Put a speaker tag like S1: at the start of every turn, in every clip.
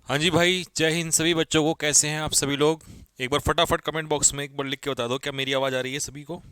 S1: हाँ जी भाई, जय हिंद सभी बच्चों को। कैसे हैं आप सभी लोग? एक बार फटाफट कमेंट बॉक्स में एक बार लिख के बता दो, क्या मेरी आवाज़ आ रही है सभी को?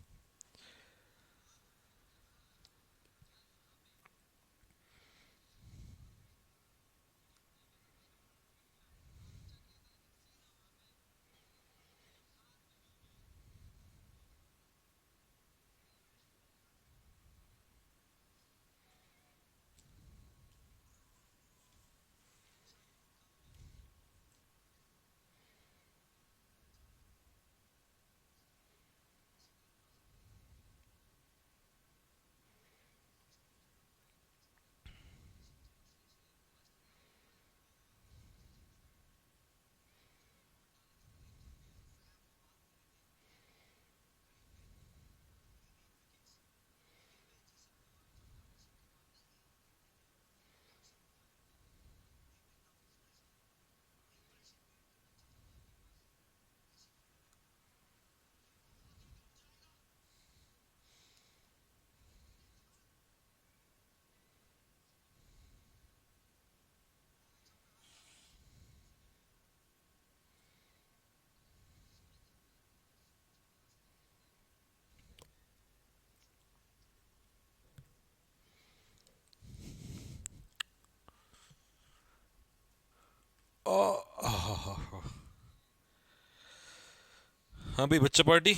S1: हाँ भाई, बच्चा पार्टी।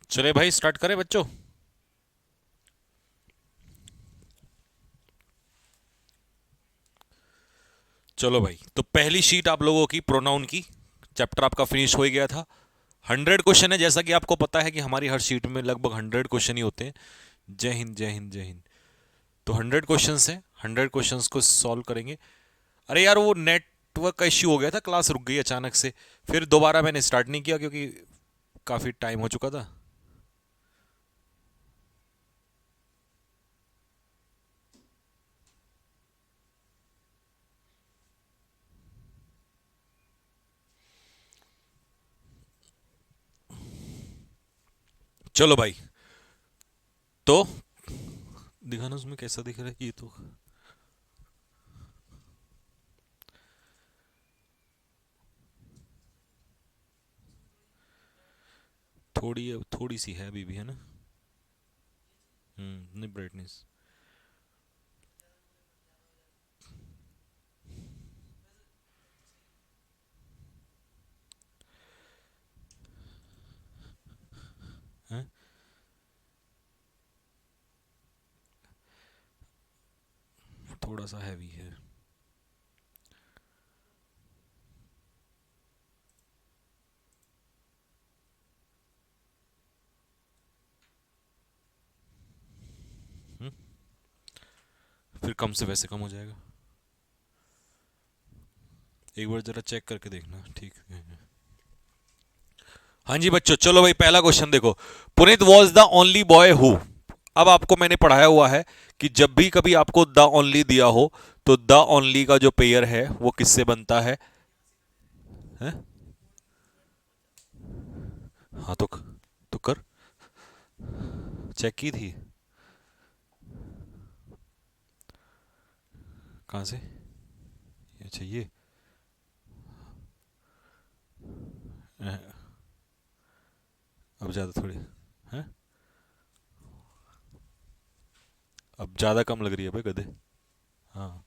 S1: चले भाई, स्टार्ट करें बच्चों। चलो भाई, तो पहली शीट आप लोगों की प्रोनाउन की। चैप्टर आपका फिनिश हो ही गया था। 100 क्वेश्चन है, जैसा कि आपको पता है कि हमारी हर शीट में लगभग 100 क्वेश्चन ही होते हैं। जय हिंद, जय हिंद, जय हिंद। तो 100 क्वेश्चन हैं, 100 क्वेश्चन को सॉल्व करेंगे। अरे यार, वो नेटवर्क का इश्यू हो गया था, क्लास रुक गई अचानक से। फिर दोबारा मैंने स्टार्ट नहीं किया क्योंकि काफ़ी टाइम हो चुका था। चलो भाई, तो दिखाना उसमें कैसा दिख रहा है ये तो। थोड़ी थोड़ी सी है अभी भी, है ना? नहीं, ब्राइटनेस। है, थोड़ा सा हैवी है। हम्म, फिर कम से वैसे कम हो जाएगा। एक बार जरा चेक करके देखना, ठीक है? हाँ जी बच्चों, चलो भाई, पहला क्वेश्चन देखो। Puneet was the only boy who. अब आपको मैंने पढ़ाया हुआ है कि जब भी कभी आपको द ओनली दिया हो, तो द ओनली का जो पेयर है वो किससे बनता है? हाँ, तो कर, चेक की थी। कहाँ से? अच्छा, ये। अ, अब ज़्यादा थोड़ी है। अब ज़्यादा कम लग रही है भाई, गधे। हाँ,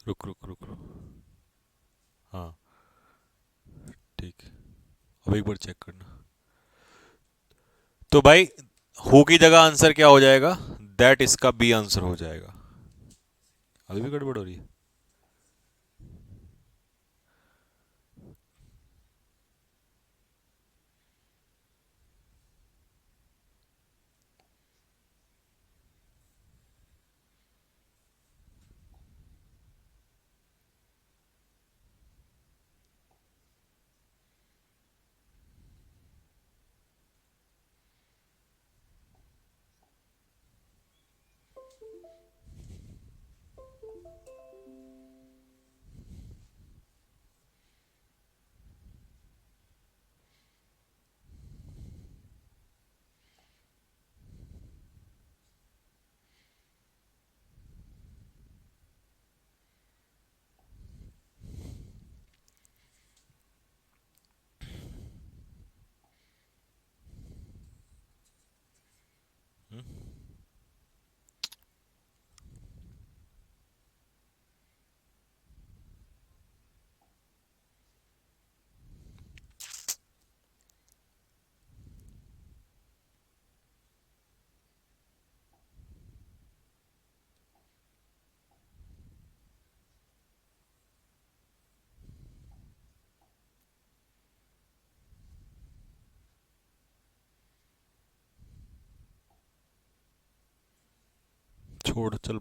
S1: रुक रुक रुक रुक। हाँ, ठीक है। अब एक बार चेक करना। तो भाई, हु की जगह आंसर क्या हो जाएगा? दैट इसका बी आंसर हो जाएगा। अभी भी गड़बड़ हो रही है। छोड़ चल,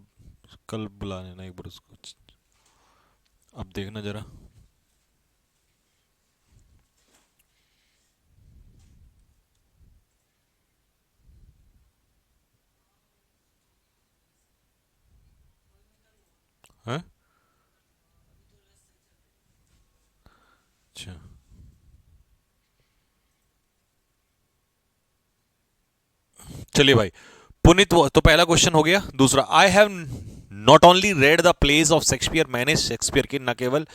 S1: कल बुला लेना एक बार उसको। अब देखना जरा। हैं? अच्छा, चलिए भाई। पुनित तो पहला क्वेश्चन हो गया। दूसरा, I have not only read the plays of Shakespeare, मैंने शेक्सपियर के न केवल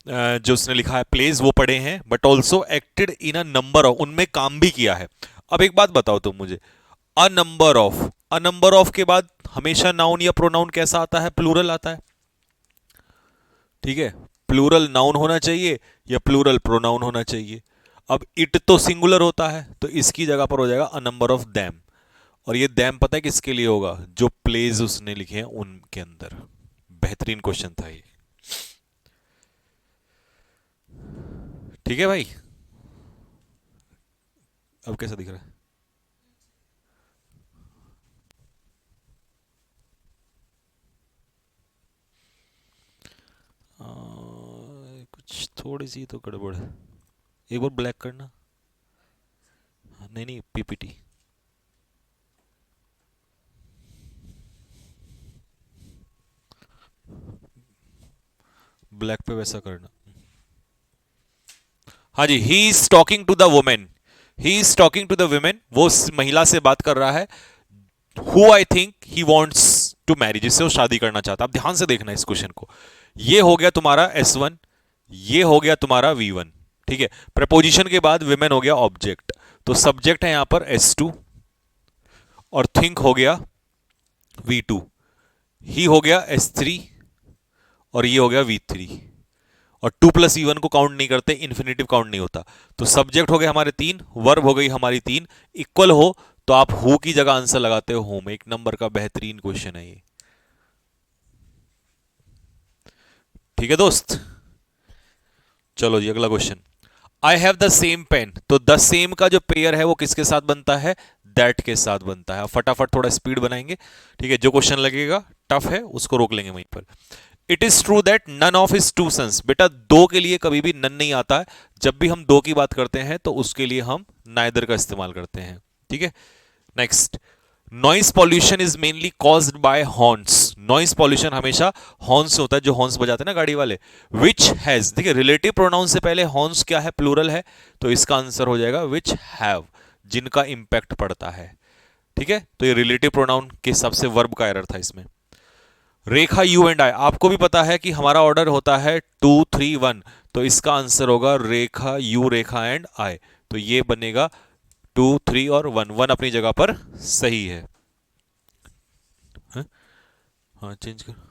S1: जो उसने लिखा है प्लेज वो पढ़े हैं, but also acted in a number of, उनमें काम भी किया है। अब एक बात बताओ तुम मुझे, अ नंबर ऑफ के बाद हमेशा नाउन या प्रोनाउन कैसा आता है? प्लूरल आता है। ठीक है, प्लूरल नाउन होना चाहिए या प्लूरल प्रोनाउन होना चाहिए। अब इट तो सिंगुलर होता है, तो इसकी जगह पर हो जाएगा अ नंबर ऑफ दैम। और ये दैम पता है किसके लिए होगा? जो प्लेज उसने लिखे हैं उनके अंदर। बेहतरीन क्वेश्चन था ये। ठीक है भाई, अब कैसा दिख रहा है? कुछ थोड़ी सी तो गड़बड़ है। एक बार ब्लैक करना। नहीं नहीं, पीपीटी ब्लैक पे वैसा करना। हाँ जी, he is talking to the women, he is talking to the women, वो उस महिला से बात कर रहा है, who I think he wants to marry, जिससे वो शादी करना चाहता है। आप ध्यान से देखना इस क्वेश्चन को। ये हो गया तुम्हारा S1, ये हो गया तुम्हारा V1। ठीक है, प्रपोजिशन के बाद विमेन हो गया ऑब्जेक्ट, तो सब्जेक्ट है यहां पर S2, और थिंक हो गया V2, ही हो गया S3, और ये हो गया V3। और 2 + E1 को काउंट नहीं करते, इन्फिनेटिव काउंट नहीं होता। तो सब्जेक्ट हो गए हमारे 3, वर्ब हो गई हमारी 3, इक्वल हो तो आप हु की जगह आंसर लगाते हो होम। एक नंबर का बेहतरीन क्वेश्चन है ये। ठीक है दोस्त, चलो जी अगला question. I have the same pen, तो द सेम का जो पेयर है वो किसके साथ बनता है? दैट के साथ बनता है। फटाफट थोड़ा स्पीड बनाएंगे। ठीक है, जो क्वेश्चन लगेगा टफ है उसको रोक लेंगे वहीं पर। It is true that none of his two sons, बेटा दो के लिए कभी भी नन नहीं आता है। जब भी हम दो की बात करते हैं तो उसके लिए हम नाइदर का इस्तेमाल करते हैं। ठीक है, next, noise pollution is mainly caused by horns, noise pollution हमेशा हॉर्न्स से होता है, जो हॉर्न्स बजाते हैं ना गाड़ी वाले। विच हैज, देखिए रिलेटिव प्रोनाउन से पहले हॉर्न्स क्या है? प्लूरल है, तो इसका आंसर हो जाएगा विच हैव, जिनका इंपैक्ट पड़ता है। ठीक है, तो ये रिलेटिव प्रोनाउन के हिसाब से वर्ब का एरर था इसमें। रेखा, यू एंड आई, आपको भी पता है कि हमारा ऑर्डर होता है 2 3 1, तो इसका आंसर होगा रेखा, यू, रेखा एंड आई। तो ये बनेगा 2 3 और 1, 1 अपनी जगह पर सही है। हाँ, हाँ चेंज कर।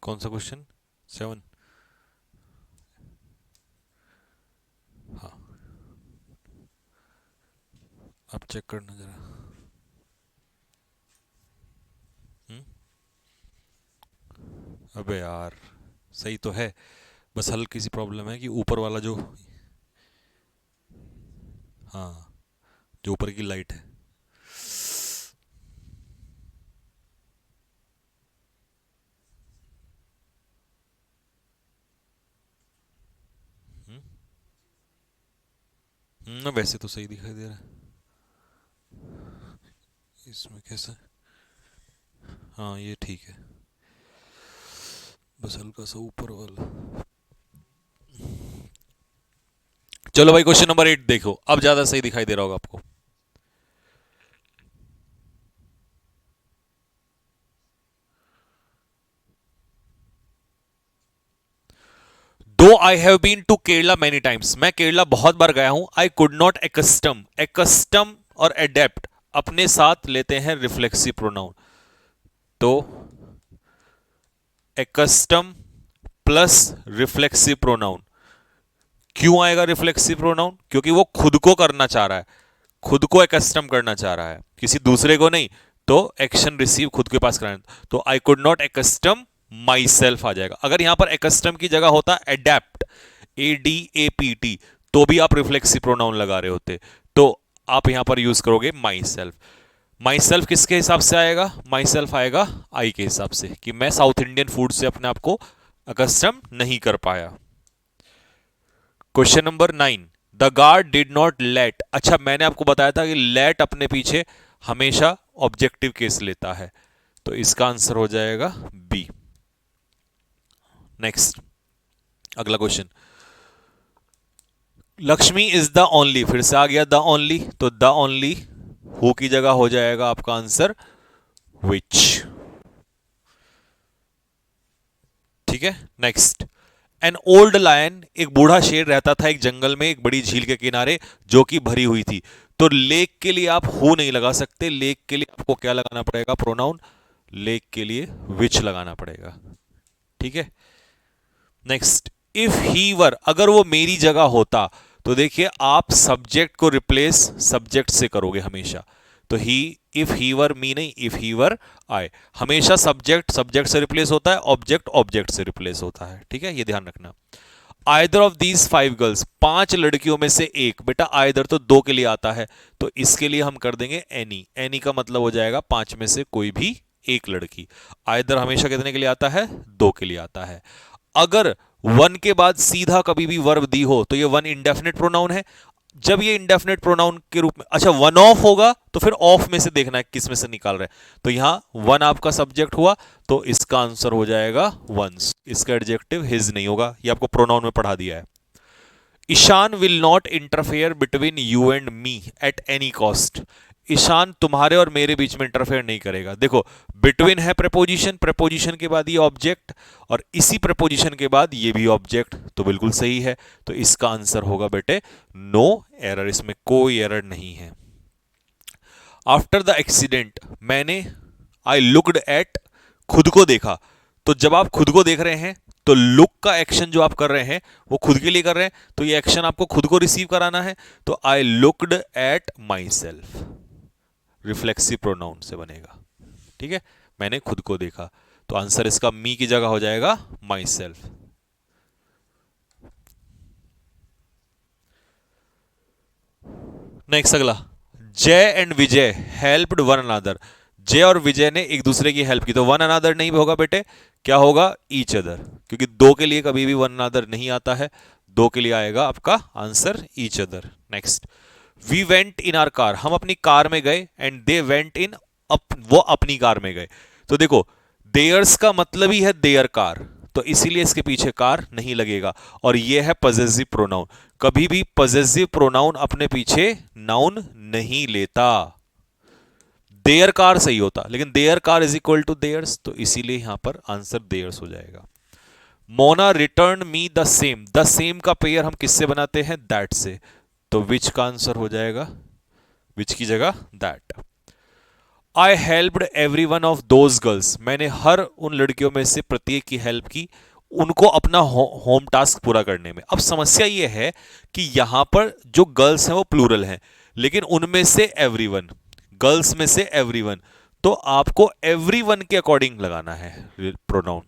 S1: कौन सा क्वेश्चन? 7? हाँ, अब चेक करना जरा। हम्म? अबे यार, सही तो है, बस हल्की सी प्रॉब्लम है कि ऊपर वाला जो, हाँ, जो ऊपर की लाइट है। वैसे तो सही दिखाई दे रहा है। इसमें कैसा? हाँ ये ठीक है, बस हल्का सा ऊपर वाला। चलो भाई, क्वेश्चन नंबर 8 देखो, अब ज्यादा सही दिखाई दे रहा होगा आपको। Though I have been to Kerala many times, मैं केरला बहुत बार गया हूं। आई कुड नॉट एक्स्टम, एक्स्टम और एडेप्ट अपने साथ लेते हैं रिफ्लेक्सिव प्रोनाउन, तो एक्स्टम प्लस रिफ्लेक्सिव प्रोनाउन। क्यों आएगा रिफ्लेक्सिव प्रोनाउन? क्योंकि वो खुद को करना चाह रहा है, खुद को एक्स्टम करना चाह रहा है, किसी दूसरे को नहीं। तो एक्शन रिसीव खुद के पास कराना, तो I could not accustom myself आ जाएगा। अगर यहां पर एक्स्टम की जगह होता एडेप्ट, ADAPT, तो भी आप रिफ्लेक्सिव प्रोनाउन लगा रहे होते, तो आप यहां पर यूज करोगे माई सेल्फ। माई सेल्फ किसके हिसाब से आएगा? माई सेल्फ आएगा आई के हिसाब से, कि मैं साउथ इंडियन फूड से अपने आप को अकस्टम नहीं कर पाया। Question number 9, the guard did not let. अच्छा, मैंने आपको बताया था कि लेट अपने पीछे हमेशा ऑब्जेक्टिव केस लेता है, तो इसका आंसर हो जाएगा बी। नेक्स्ट, अगला question, Lakshmi is the only, फिर से आ गया द ओनली, तो द ओनली हु की जगह हो जाएगा आपका आंसर विच। ठीक है। नेक्स्ट, एन ओल्ड लायन, एक बूढ़ा शेर रहता था एक जंगल में एक बड़ी झील के किनारे जो कि भरी हुई थी। तो लेक के लिए आप हु नहीं लगा सकते, लेक के लिए आपको क्या लगाना पड़ेगा? प्रोनाउन। लेक के लिए विच लगाना पड़ेगा। ठीक है। नेक्स्ट, इफ ही वर, अगर वो मेरी जगह होता, तो देखिए आप सब्जेक्ट को रिप्लेस सब्जेक्ट से करोगे हमेशा, तो ही, इफ ही वर मी नहीं, इफ ही वर आई। हमेशा सब्जेक्ट सब्जेक्ट से रिप्लेस होता है, ऑब्जेक्ट ऑब्जेक्ट से रिप्लेस होता है। ठीक है, ये ध्यान रखना। आइदर ऑफ दीज 5 गर्ल्स, 5 लड़कियों में से एक। बेटा आइदर तो 2 के लिए आता है, तो इसके लिए हम कर देंगे एनी। एनी का मतलब हो जाएगा 5 में से कोई भी एक लड़की। आइदर हमेशा कितने के लिए आता है? 2 के लिए आता है। अगर वन के बाद सीधा कभी भी वर्ब दी हो तो ये वन इंडेफिनिट प्रोनाउन है। जब ये इंडेफिनिट प्रोनाउन के रूप में, अच्छा वन ऑफ होगा तो फिर ऑफ में से देखना है किस में से निकाल रहे हैं। तो यहां वन आपका सब्जेक्ट हुआ, तो इसका आंसर हो जाएगा वंस। इसका एडजेक्टिव हिज नहीं होगा, ये आपको प्रोनाउन में पढ़ा दिया है। Ishaan will not interfere between you and me at any cost. Ishaan तुम्हारे और मेरे बीच में इंटरफेयर नहीं करेगा। देखो बिटवीन है प्रेपोजिशन, प्रेपोजिशन के बाद ये ऑब्जेक्ट, और इसी प्रेपोजिशन के बाद ये भी ऑब्जेक्ट, तो बिल्कुल सही है। तो इसका आंसर होगा बेटे नो एरर, इसमें कोई एरर नहीं है। आफ्टर द एक्सीडेंट, मैंने, आई लुक्ड एट, खुद को देखा। तो जब आप खुद को देख रहे हैं तो लुक का एक्शन जो आप कर रहे हैं वो खुद के लिए कर रहे हैं, तो ये एक्शन आपको खुद को रिसीव कराना है। तो I looked at my self, reflexive pronoun से बनेगा। ठीक है, मैंने खुद को देखा, तो आंसर इसका मी की जगह हो जाएगा माई सेल्फ। नेक्स्ट अगला, जय and Vijay helped one another. जय और विजय ने एक दूसरे की हेल्प की, तो वन अनदर नहीं होगा बेटे, क्या होगा? ईच अदर, क्योंकि 2 के लिए कभी भी वन अनदर नहीं आता है, 2 के लिए आएगा आपका answer each other. Next, we went in our car, हम अपनी कार में गए, एंड दे वेंट इन, वो अपनी कार में गए। तो देखो देयर्स का मतलब ही है देयर कार, तो इसीलिए इसके पीछे कार नहीं लगेगा। और ये है पजेसिव प्रोनाउन, कभी भी पजेसिव प्रोनाउन अपने पीछे नाउन नहीं लेता। देयर कार सही होता, लेकिन their car is equal to theirs, तो इसीलिए यहां पर आंसर देयर्स हो जाएगा। Mona return me the same, the same का पेयर हम किससे बनाते हैं? दैट से, तो विच का आंसर हो जाएगा, विच की जगह that. I helped every one of those girls, मैंने हर उन लड़कियों में से प्रत्येक की हेल्प की उनको अपना होम टास्क पूरा करने में। अब समस्या यह है कि यहां पर जो गर्ल्स हैं वो प्लूरल हैं, लेकिन उनमें से एवरीवन, गर्ल्स में से एवरीवन, तो आपको एवरीवन के अकॉर्डिंग लगाना है प्रोनाउन।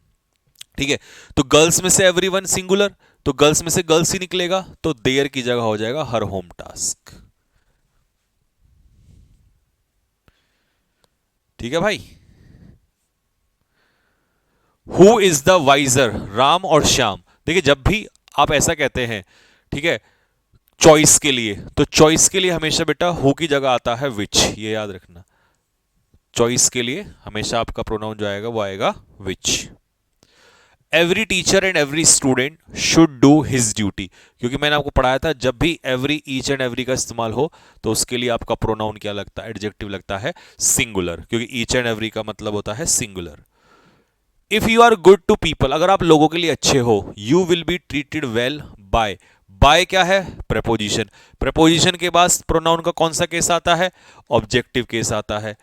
S1: ठीक है, तो गर्ल्स में से एवरीवन सिंगुलर, तो गर्ल्स में से गर्ल्स ही निकलेगा, तो देयर की जगह हो जाएगा हर होम टास्क। ठीक है भाई। Who is the wiser, Ram और श्याम। देखिए जब भी आप ऐसा कहते हैं, ठीक है, चॉइस के लिए, तो चॉइस के लिए हमेशा बेटा हु की जगह आता है विच, ये याद रखना। चॉइस के लिए हमेशा आपका प्रोनाउन जो आएगा वो आएगा which. Every teacher and every student should do his duty, क्योंकि मैंने आपको पढ़ाया था जब भी एवरी, ईच एंड एवरी का इस्तेमाल हो तो उसके लिए आपका प्रोनाउन क्या लगता है? एडजेक्टिव लगता है सिंगुलर, क्योंकि ईच एंड एवरी का मतलब होता है singular. If you are good to people, अगर आप लोगों के लिए अच्छे हो, you will be treated well by. By क्या है? प्रेपोजिशन। प्रेपोजिशन के बाद प्रोनाउन का कौन सा केस आता है? ऑब्जेक्टिव केस आता है।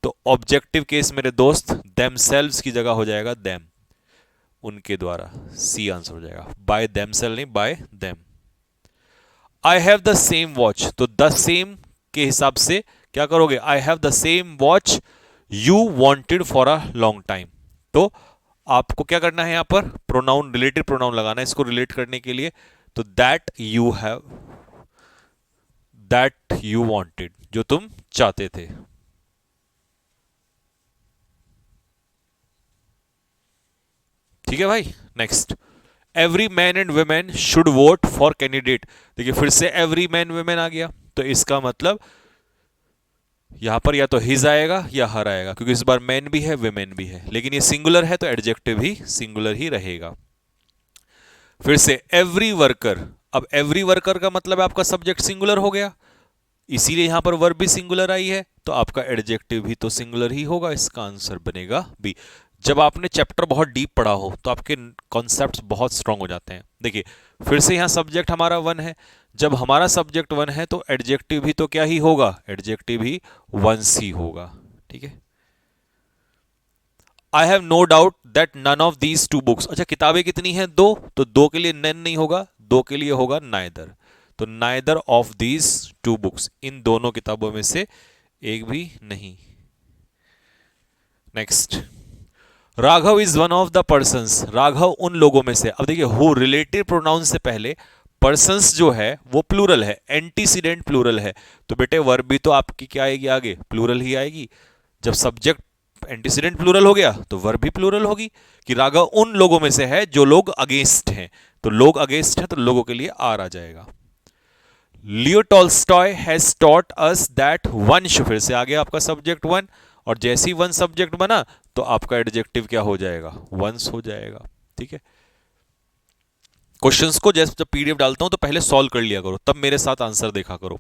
S1: तो ऑब्जेक्टिव केस मेरे दोस्त देमसेल्व्स की जगह हो जाएगा देम, उनके द्वारा। सी आंसर हो जाएगा, बाय देमसेल्व नहीं, bye them. I have the same watch, तो द सेम के हिसाब से क्या करोगे? आई have the same watch you wanted for a long time. तो आपको क्या करना है यहां पर? प्रोनाउन, रिलेटिव प्रोनाउन लगाना है इसको रिलेट करने के लिए। तो that you have, that you wanted, जो तुम चाहते थे। ठीक है भाई। Next, every man and women should vote for candidate. देखिए फिर से एवरी मैन वुमेन आ गया, तो इसका मतलब यहां पर या तो हिज आएगा या हर आएगा, क्योंकि इस बार मैन भी है वुमेन भी है, लेकिन ये सिंगुलर है तो एडजेक्टिव ही सिंगुलर ही रहेगा। फिर से एवरी वर्कर, अब एवरी वर्कर का मतलब है आपका सब्जेक्ट सिंगुलर हो गया, इसीलिए यहां पर वर्ब भी सिंगुलर आई है, तो आपका एडजेक्टिव भी तो सिंगुलर ही होगा। इसका आंसर बनेगा बी। जब आपने चैप्टर बहुत डीप पढ़ा हो तो आपके कॉन्सेप्ट्स बहुत स्ट्रांग हो जाते हैं। देखिए फिर से यहां सब्जेक्ट हमारा वन है, जब हमारा सब्जेक्ट वन है तो एडजेक्टिव भी तो क्या ही होगा? एडजेक्टिव ही वंस ही होगा। ठीक है। I have no doubt that none of these two books, अच्छा किताबें कितनी हैं? दो, तो दो के लिए नन नहीं होगा, दो के लिए होगा नाइदर। तो neither of these two books, इन दोनों किताबों में से एक भी नहीं। Next, Raghav is one of the persons, Raghav उन लोगों में से। अब देखिए हु रिलेटिव प्रोनाउन से पहले पर्सन्स जो है वो प्लूरल है, एंटीसीडेंट प्लूरल है, तो बेटे वर्ब भी तो आपकी क्या आएगी? आगे प्लूरल ही आएगी। जब सब्जेक्ट एंटीसीडेंट प्लूरल हो गया तो वर्ब भी प्लूरल होगी, कि राघव उन लोगों में से है जो लोग अगेंस्ट हैं, तो लोग अगेंस्ट हैं तो लोगों के लिए आर आ जाएगा। Leo Tolstoy has taught us that one, फिर से आ गया आपका सब्जेक्ट वन, और जैसे ही वन सब्जेक्ट बना तो आपका एडजेक्टिव क्या हो जाएगा? वंस हो जाएगा। ठीक है। क्वेश्चंस को जैसे जब पीडीएफ डालता हूं तो पहले सॉल्व कर लिया करो, तब मेरे साथ आंसर देखा करो।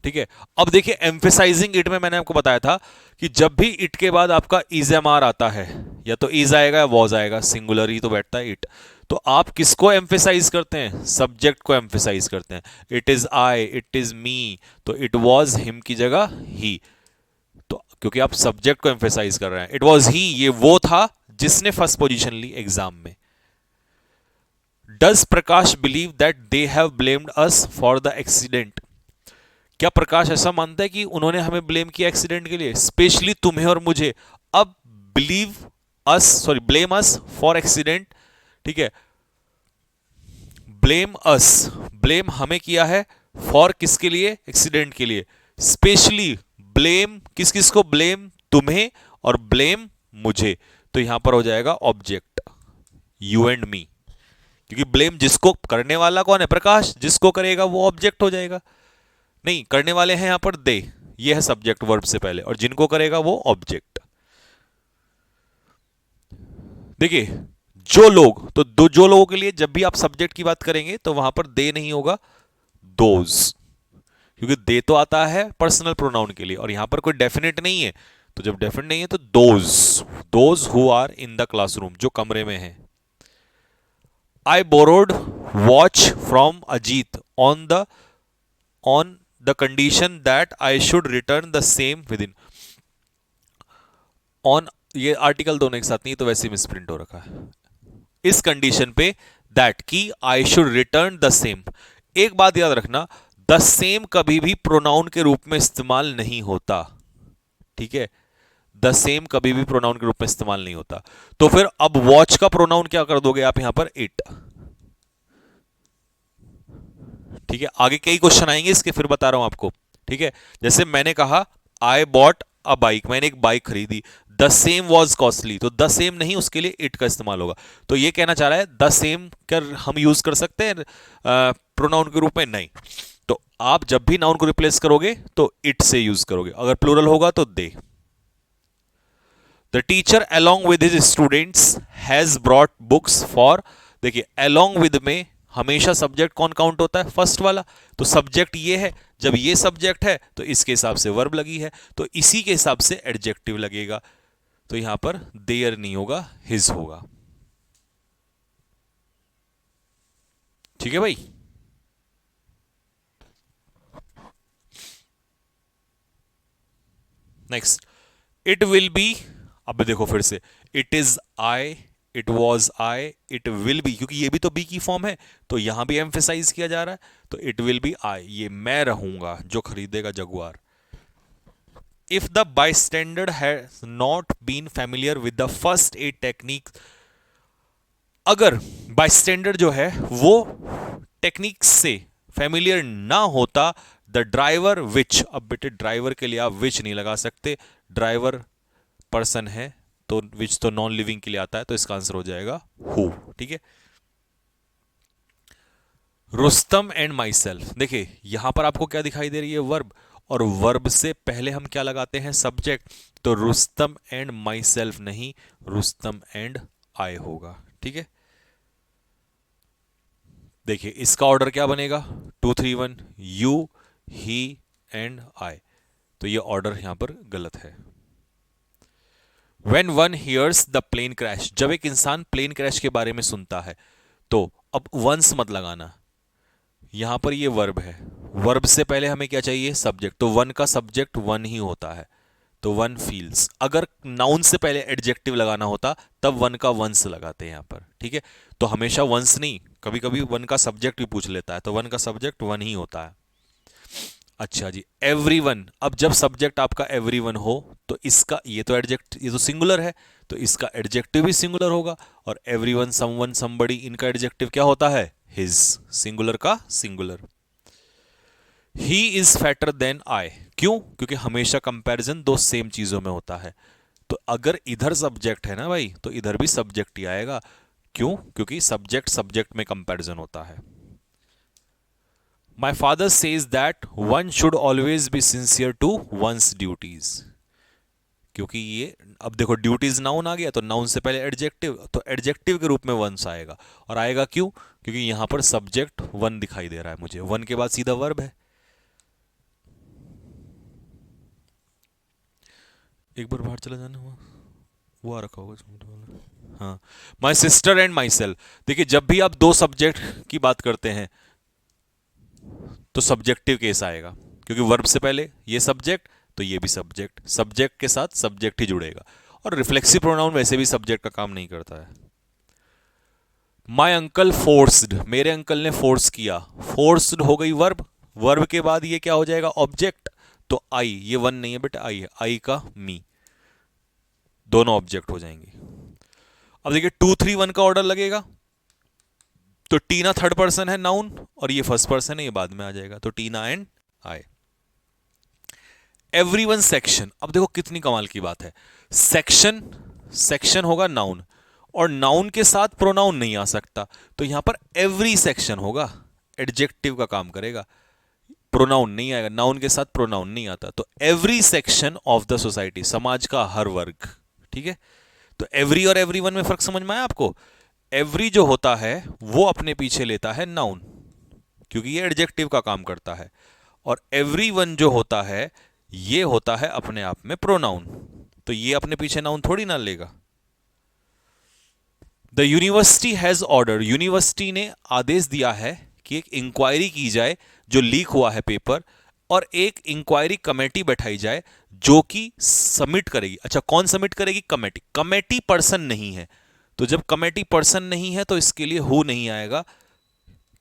S1: ठीक है। अब देखिए एम्फेसाइजिंग इट में मैंने आपको बताया था कि जब भी इट के बाद आपका इज एम आर आता है, या तो इज आएगा या वॉज आएगा, सिंगुलर ही तो बैठता है इट, तो आप किसको एम्फेसाइज करते हैं? सब्जेक्ट को एम्फेसाइज करते हैं। It is I, it is me, तो इट वॉज हिम की जगह ही, तो क्योंकि आप सब्जेक्ट को एम्फेसाइज कर रहे हैं। इट वॉज ही, ये वो था जिसने फर्स्ट पोजीशन ली एग्जाम में। Does Prakash believe that they have blamed us for the accident, क्या प्रकाश ऐसा मानता है कि उन्होंने हमें ब्लेम किया एक्सीडेंट के लिए, स्पेशली तुम्हें और मुझे? अब believe us, sorry blame us for accident, ठीक है, ब्लेम अस, ब्लेम हमें किया है, फॉर किसके लिए? एक्सीडेंट के लिए। स्पेशली ब्लेम किस किस को? ब्लेम तुम्हें और ब्लेम मुझे, तो यहां पर हो जाएगा ऑब्जेक्ट यू एंड मी, क्योंकि ब्लेम जिसको करने वाला कौन है? प्रकाश, जिसको करेगा वो ऑब्जेक्ट हो जाएगा। नहीं, करने वाले हैं यहां पर दे, ये है सब्जेक्ट वर्ब से पहले, और जिनको करेगा वो ऑब्जेक्ट। देखिए जो लोग, तो दो जो लोगों के लिए जब भी आप सब्जेक्ट की बात करेंगे तो वहां पर दे नहीं होगा, दोज, क्योंकि दे तो आता है पर्सनल प्रोनाउन के लिए, और यहां पर कोई डेफिनेट नहीं है, तो जब डेफिनेट नहीं है तो those, those who are in the classroom, जो कमरे में है। I borrowed watch from Ajit on the condition that I should return the same within. On, ये आर्टिकल दोनों एक साथ नहीं तो वैसे मिस प्रिंट हो रखा है। इस कंडीशन पे दैट की आई शुड रिटर्न द सेम। एक बात याद रखना, द सेम कभी भी प्रोनाउन के रूप में इस्तेमाल नहीं होता। ठीक है, द सेम कभी भी प्रोनाउन के रूप में इस्तेमाल नहीं होता। तो फिर अब वॉच का प्रोनाउन क्या कर दोगे आप यहां पर? इट। ठीक है, आगे कई क्वेश्चन आएंगे इसके, फिर बता रहा हूं आपको। ठीक है, जैसे मैंने कहा आई बॉट अ बाइक, मैंने एक बाइक खरीदी, द सेम वॉज कॉस्टली, तो द सेम नहीं, उसके लिए इट का इस्तेमाल होगा। तो ये कहना चाह रहा है द सेम कर हम यूज कर सकते हैं प्रोनाउन के रूप में? नहीं। तो आप जब भी नाउन को रिप्लेस करोगे तो इट से यूज करोगे, अगर प्लूरल होगा तो they. The teacher along with his students has brought books for, देखिए अलोंग विद में हमेशा सब्जेक्ट कौन काउंट होता है? फर्स्ट वाला, तो सब्जेक्ट ये है, जब ये सब्जेक्ट है तो इसके हिसाब से वर्ब लगी है, तो इसी के हिसाब से एडजेक्टिव लगेगा। तो यहां पर देयर नहीं होगा, हिज होगा। ठीक है भाई। Next, it will be. अब देखो फिर से, it is I, it was I, it will be, क्योंकि ये भी तो बी की फॉर्म है, तो यहां भी एम्फेसाइज किया जा रहा है। तो इट विल बी आई, ये मैं रहूंगा जो खरीदेगा Jaguar. If the bystander has not been familiar with the first aid technique, अगर बाइस्टैंडर जो है वो टेक्निक से फैमिलियर ना होता, द ड्राइवर विच, अब बेटे ड्राइवर के लिए आप विच नहीं लगा सकते, ड्राइवर पर्सन है तो विच तो नॉन लिविंग के लिए आता है, तो इसका आंसर हो जाएगा हु। ठीक है। रुस्तम एंड माई सेल्फ, देखिए यहां पर आपको क्या दिखाई दे रही है, वर्ब, और वर्ब से पहले हम क्या लगाते हैं, सब्जेक्ट। तो रुस्तम एंड माई सेल्फ नहीं, रुस्तम एंड आई होगा। ठीक है। देखिए इसका ऑर्डर क्या बनेगा, 2 3 1, यू, ही एंड आई। तो ये ऑर्डर यहां पर गलत है। When one hears the plane crash, जब एक इंसान प्लेन क्रैश के बारे में सुनता है, तो अब वंस मत लगाना, यहां पर ये वर्ब है, वर्ब से पहले हमें क्या चाहिए, सब्जेक्ट। तो वन का सब्जेक्ट वन ही होता है, तो वन फील्स। अगर नाउन से पहले एडजेक्टिव लगाना होता तब वन का वंस लगाते हैं यहां पर। ठीक है। तो हमेशा वंस नहीं, कभी कभी वन का सब्जेक्ट भी पूछ लेता है, तो वन का सब्जेक्ट वन ही होता है। अच्छा जी, एवरीवन, अब जब सब्जेक्ट आपका एवरीवन हो तो इसका, ये तो एडजेक्ट, ये तो सिंगुलर है, तो इसका एडजेक्टिव भी सिंगुलर होगा। और एवरीवन, समवन, समबडी, इनका एडजेक्टिव क्या होता है, हिज, सिंगुलर का singular. He is fatter than I, क्यों, क्योंकि हमेशा कंपैरिजन दो सेम चीजों में होता है। तो अगर इधर सब्जेक्ट है ना भाई, तो इधर भी सब्जेक्ट ही आएगा। क्यों, क्योंकि सब्जेक्ट सब्जेक्ट में कंपैरिजन होता है। My father says that one should always be sincere to one's duties, क्योंकि ये, अब देखो ड्यूटीज नाउन आ गया, तो नाउन से पहले एडजेक्टिव, तो एडजेक्टिव के रूप में वंस आएगा। और आएगा क्यों, क्योंकि यहां पर सब्जेक्ट वन दिखाई दे रहा है मुझे, वन के बाद सीधा वर्ब है। एक बार बाहर चला जाना हुआ, वो आ रखा होगा। हाँ, my sister and my self, देखिए जब भी आप दो सब्जेक्ट की बात करते हैं तो सब्जेक्टिव केस आएगा, क्योंकि वर्ब से पहले ये सब्जेक्ट, तो ये भी सब्जेक्ट, सब्जेक्ट के साथ सब्जेक्ट ही जुड़ेगा। और रिफ्लेक्सिव प्रोनाउन वैसे भी सब्जेक्ट का काम नहीं करता है। माई अंकल फोर्स्ड, मेरे अंकल ने फोर्स किया, फोर्स्ड हो गई वर्ब, वर्ब के बाद ये क्या हो जाएगा, ऑब्जेक्ट। तो आई, ये वन नहीं है बेटा, आई है, आई का मी, दोनों ऑब्जेक्ट हो जाएंगे। अब देखिए 2 3 1 का ऑर्डर लगेगा, तो टीना थर्ड पर्सन है नाउन, और ये फर्स्ट पर्सन है, ये बाद में आ जाएगा, तो टीना एंड आई। एवरीवन सेक्शन, अब देखो कितनी कमाल की बात है, सेक्शन, सेक्शन होगा नाउन, और नाउन के साथ प्रोनाउन नहीं आ सकता, तो यहां पर एवरी सेक्शन होगा, एडजेक्टिव का काम करेगा, प्रोनाउन नहीं आएगा, नाउन के साथ प्रोनाउन नहीं आता। तो every section of the society, समाज का हर वर्ग। ठीक है। तो एवरी और एवरीवन में फर्क समझ में आया आपको। एवरी जो होता है वो अपने पीछे लेता है नाउन, क्योंकि ये एडजेक्टिव का काम करता है, और एवरीवन जो होता है ये होता है अपने आप में प्रोनाउन, तो ये अपने पीछे नाउन थोड़ी ना लेगा। The university has order, university ने आदेश दिया है कि एक इंक्वायरी की जाए जो लीक हुआ है पेपर, और एक इंक्वायरी कमेटी बैठाई जाए जो कि सबमिट करेगी। अच्छा, कौन सबमिट करेगी, कमेटी, कमेटी पर्सन नहीं है, तो जब कमेटी पर्सन नहीं है तो इसके लिए हु नहीं आएगा।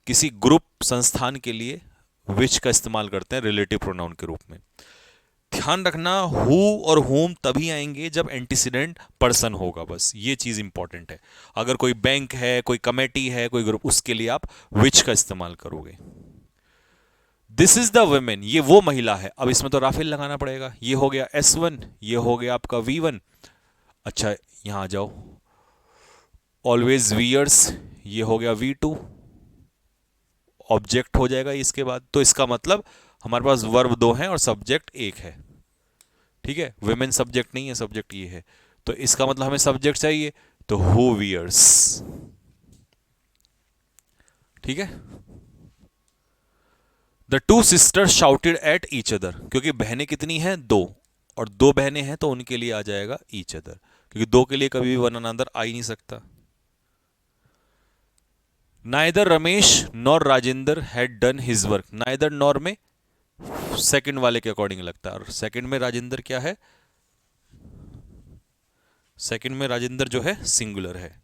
S1: किसी ग्रुप संस्थान के लिए विच का इस्तेमाल करते हैं रिलेटिव प्रोनाउन के रूप में। ध्यान रखना, हु और हुम तभी आएंगे जब एंटीसीडेंट पर्सन होगा, बस ये चीज इंपॉर्टेंट है। अगर कोई बैंक है, कोई कमेटी है, कोई ग्रुप, उसके लिए आप विच का इस्तेमाल करोगे। दिस इज द वुमेन, ये वो महिला है। अब इसमें तो राफेल लगाना पड़ेगा, ये हो गया S1, ये हो गया आपका V1। अच्छा यहां आ जाओ, ऑलवेज वियर्स, ये हो गया V2, ऑब्जेक्ट हो जाएगा इसके बाद। तो इसका मतलब हमारे पास वर्ब दो हैं और सब्जेक्ट एक है। ठीक है, वुमेन सब्जेक्ट नहीं है, सब्जेक्ट ये है, तो इसका मतलब हमें सब्जेक्ट चाहिए, तो हु वियर्स। ठीक है। The two sisters shouted at each other, क्योंकि बहनें कितनी हैं, दो, और दो बहनें हैं तो उनके लिए आ जाएगा ईच अदर। क्योंकि दो के लिए कभी भी वन अनदर आ ही नहीं सकता। Neither Ramesh nor Rajendra had done his work, neither nor में सेकंड वाले के अकॉर्डिंग लगता है, और सेकंड में राजेंद्र क्या है, सेकंड में राजेंद्र जो है सिंगुलर है।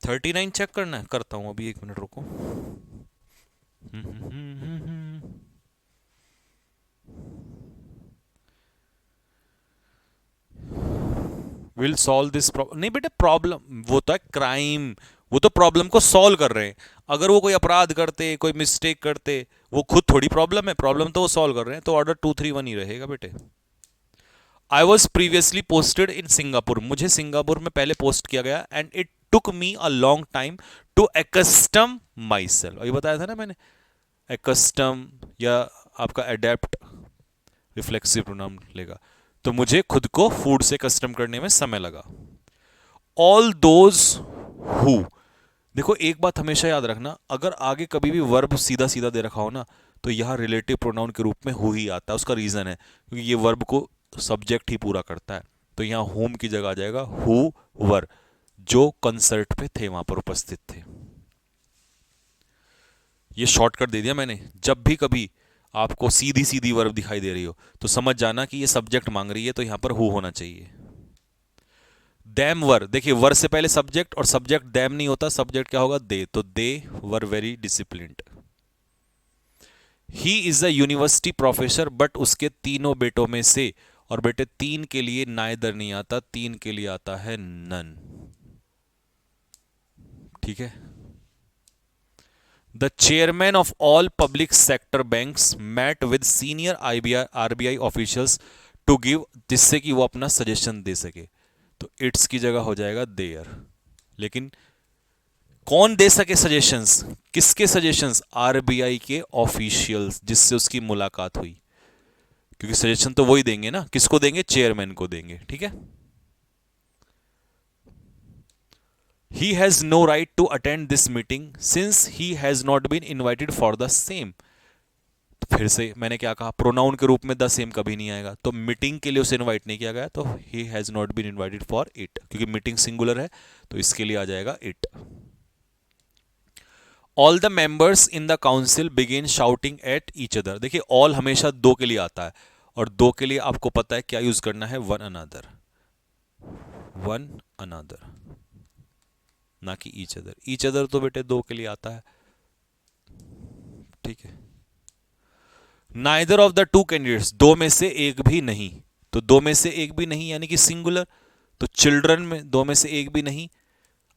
S1: थर्टी नाइन चेक करना है, करता हूं अभी, एक मिनट रुको। विल सॉल्व दिस प्रॉब्लम, नहीं बेटा प्रॉब्लम वो तो है क्राइम, वो तो प्रॉब्लम को सॉल्व कर रहे हैं। अगर वो कोई अपराध करते, कोई मिस्टेक करते, वो खुद थोड़ी प्रॉब्लम है, प्रॉब्लम तो वो सॉल्व कर रहे हैं, तो ऑर्डर 231 ही रहेगा बेटे। I was previously posted in Singapore, मुझे सिंगापुर में पहले पोस्ट किया गया, and it took me a long time to accustom myself, अभी बताया था ना मैंने, एकस्टम या आपका अडेप्ट रिफ्लेक्सिव प्रोनाउन लेगा, तो मुझे खुद को फूड से कस्टम करने में समय लगा। ऑल दोज हु, देखो एक बात हमेशा याद रखना, अगर आगे कभी भी वर्ब सीधा सीधा दे रखा हो ना, तो यहां रिलेटिव प्रोनाउन के रूप में हु ही आता है। उसका रीजन है क्योंकि ये वर्ब को सब्जेक्ट ही पूरा करता है, तो यहां होम की जगह आ जाएगा हु वर, जो कंसर्ट पे थे, वहां पर उपस्थित थे। ये शॉर्टकट दे दिया मैंने, जब भी कभी आपको सीधी सीधी वर्ब दिखाई दे रही हो तो समझ जाना कि ये सब्जेक्ट मांग रही है, तो यहां पर हु होना चाहिए। दैम वर, देखिए वर से पहले सब्जेक्ट, और सब्जेक्ट दैम नहीं होता, सब्जेक्ट क्या होगा दे, तो they were very disciplined. He is a university professor, but उसके तीनों बेटों में से, और बेटे तीन के लिए नाइदर नहीं आता, तीन के लिए आता है नन, ठीक है। The chairman of all public sector banks met with senior RBI officials to give, जिससे कि वो अपना सजेशन दे सके, तो इट्स की जगह हो जाएगा देयर। लेकिन कौन दे सके सजेशंस, किसके सजेशंस, आरबीआई के ऑफिशियल्स जिससे उसकी मुलाकात हुई, क्योंकि सजेशन तो वही देंगे ना, किसको देंगे, चेयरमैन को देंगे, ठीक है। He has no right to attend this meeting since he has not been invited for the same, तो फिर से मैंने क्या कहा, प्रोनाउन के रूप में द सेम कभी नहीं आएगा, तो मीटिंग के लिए उसे इनवाइट नहीं किया गया, तो he has not been invited for it, क्योंकि मीटिंग सिंगुलर है, तो इसके लिए आ जाएगा it. All the members in the council begin shouting at each other, देखिए ऑल हमेशा दो के लिए आता है, और दो के लिए आपको पता है क्या यूज करना है, वन अनदर, वन अनदर, ना कि ईच अदर। ईच अदर तो बेटे दो के लिए आता है, ठीक है। Neither of the two candidates, दो में से एक भी नहीं, तो दो में से एक भी नहीं यानी कि सिंगुलर, तो चिल्ड्रन में दो में से एक भी नहीं।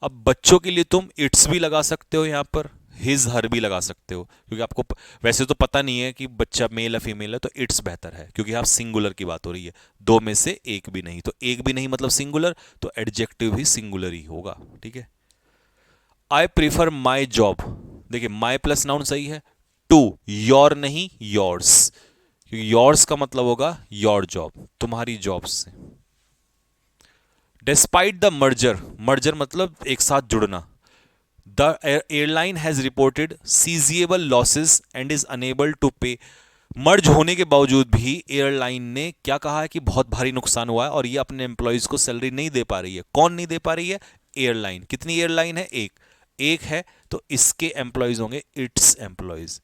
S1: अब बच्चों के लिए तुम इट्स भी लगा सकते हो, यहां पर हिज हर भी लगा सकते हो, क्योंकि आपको वैसे तो पता नहीं है कि बच्चा मेल है फीमेल है, तो इट्स बेहतर है, क्योंकि आप सिंगुलर की बात हो रही है, दो में से एक भी नहीं, तो एक भी नहीं मतलब सिंगुलर, तो एडजेक्टिव भी सिंगुलर ही होगा, ठीक है। आई प्रीफर माई जॉब, देखिए माई प्लस नाउन सही है, टू योर नहीं योर्स, क्योंकि योर्स का मतलब होगा योर जॉब, तुम्हारी जॉब से। डिस्पाइट द मर्जर, मर्जर मतलब एक साथ जुड़ना, the airline has reported sizeable losses and is unable to pay, merge होने के बावजूद भी एयरलाइन ने क्या कहा है कि बहुत भारी नुकसान हुआ है, और ये अपने एम्प्लॉयज को सैलरी नहीं दे पा रही है। कौन नहीं दे पा रही है, एयरलाइन। कितनी एयरलाइन है, एक है, तो इसके एम्प्लॉयज होंगे इट्स एम्प्लॉयज,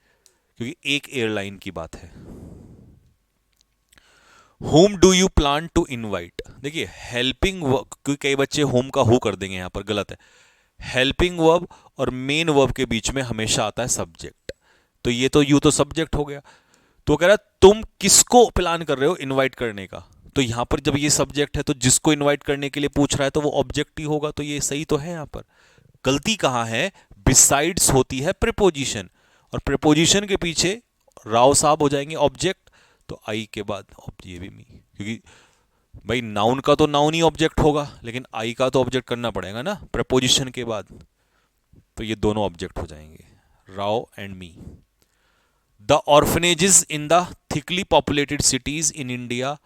S1: क्योंकि एक एयरलाइन की बात है। Whom do you plan to invite, देखिए हेल्पिंग वर्ब, क्योंकि कई बच्चे होम का हु कर देंगे, यहां पर गलत है। हेल्पिंग वर्ब और मेन वर्ब के बीच में हमेशा आता है सब्जेक्ट, तो ये तो यू तो सब्जेक्ट हो गया, तो कह रहा तुम किसको प्लान कर रहे हो इनवाइट करने का, तो यहां पर जब ये सब्जेक्ट है तो जिसको इनवाइट करने के लिए पूछ रहा है तो वो ऑब्जेक्ट ही होगा, तो ये सही तो है। यहां पर गलती कहां है, बिसाइड्स होती है प्रीपोजिशन, और प्रीपोजिशन के पीछे राव साहब हो जाएंगे ऑब्जेक्ट, तो आई के बाद ये भी मी, क्योंकि भाई नाउन का तो नाउन ही ऑब्जेक्ट होगा, लेकिन आई का तो ऑब्जेक्ट करना पड़ेगा ना प्रीपोजिशन के बाद, तो ये दोनों ऑब्जेक्ट हो जाएंगे, Rao and me. The orphanages in the thickly populated cities in India